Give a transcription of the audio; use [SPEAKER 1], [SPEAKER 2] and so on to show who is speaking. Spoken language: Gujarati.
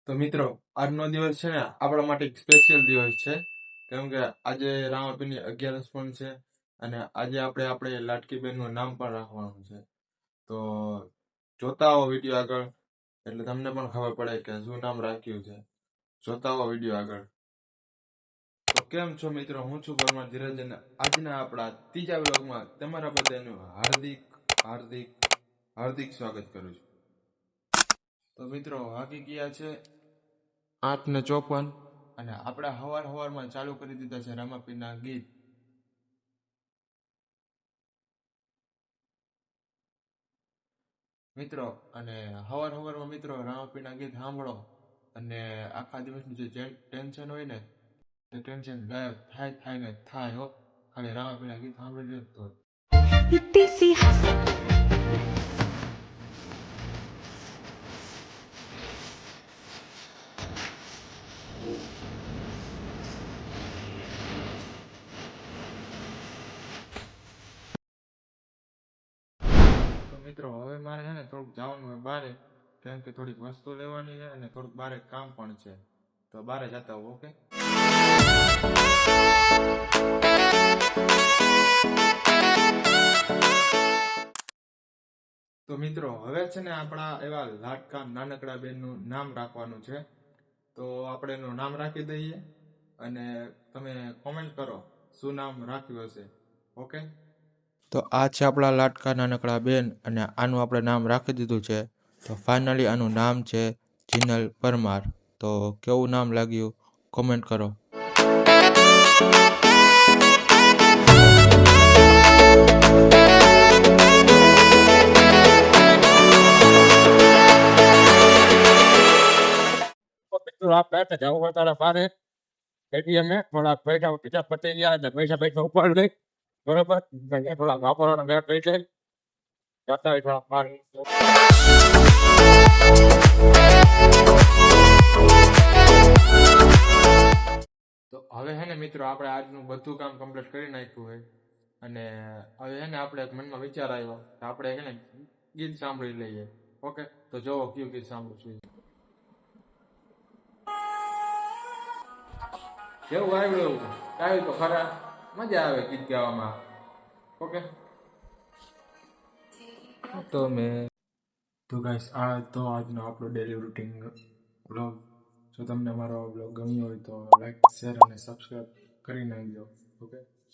[SPEAKER 1] તો મિત્રો, આજનો દિવસ છે ને આપણા માટે એક સ્પેશિયલ દિવસ છે. કેમ કે આજે રામાપીરની 11સ પણ છે. અને આજે આપણે લાડકી બહેનનું નામ પણ રાખવાનું છે. તો જોતા આવો વિડીયો આગળ, એટલે તમને પણ ખબર પડે કે શું નામ રાખ્યું છે. જોતા આવો વિડીયો આગળ. તો કેમ છો મિત્રો, હું છું પરમાર ધીરજ અને આજના આપણા ત્રીજા વ્લોગમાં તમારા બધાનું હાર્દિક હાર્દિક હાર્દિક સ્વાગત કરું છું. તો મિત્રો, વાગી ગયા છે 8:54 અને આપણે હવારમાં ચાલુ કરી દીધા છે રામાપીરના ગીત. મિત્રો, અને હવારમાં મિત્રો રામાપીરના ગીત સાંભળો અને આખા દિવસનું જે ટેન્શન હોય ને તે ટેન્શન ગાયબ થાય ને થાય હો. ખાલી રામાપીરના ગીત સાંભળી લો તો. તો મિત્રો, હવે મારે છે ને થોડુંક જવાનું હોય બારે, કેમ કે થોડીક વસ્તુ લેવાની છે અને થોડુંક બારે કામ પણ છે. તો બારે જતા હો. ઓકે. તો મિત્રો, હવે છે ને આપણા એવા લાડકા નાનકડા બેનનું નામ રાખવાનું છે. તો આપણે એનું નામ રાખી દઈએ અને તમે કોમેન્ટ કરો શું નામ રાખ્યું હશે. ઓકે. તો આ છે આપણા લાડકા નાનકડા બેન અને આનું આપણે નામ રાખી દીધું છે. તો ફાઇનલી આનું નામ છે જિનલ પરમાર. તો કેવું નામ લાગ્યું કોમેન્ટ કરો.
[SPEAKER 2] આપણે જવું હોય તારા પારે અમે થોડા પૈસા પીછા પતી ગયા એટલે પૈસા ઉપર લઈ બરોબર થોડા વાપરવાના બે પૈસે જતા હોય થોડા પાર.
[SPEAKER 1] તો હવે હે ને મિત્રો, આપણે આજનું બધું કામ કમ્પ્લીટ કરી નાખ્યું હોય અને હવે હે ને આપણે મનમાં વિચાર આવ્યો કે આપણે હે ને ગીત સાંભળી લઈએ. ઓકે. તો જોવો કયું ગીત સાંભળું છું. કેવું આવ્યું? આવ્યું તો ખરા, મજા આવે ગીત ગાવામાં. ઓકે. તો ગાઈસ, આ તો આજનો આપણો ડેલી રૂટીન વ્લોગ. જો તમને મારો વ્લોગ ગમ્યો હોય તો લાઈક, શેર અને સબસ્ક્રાઈબ કરી નાખજો. ઓકે.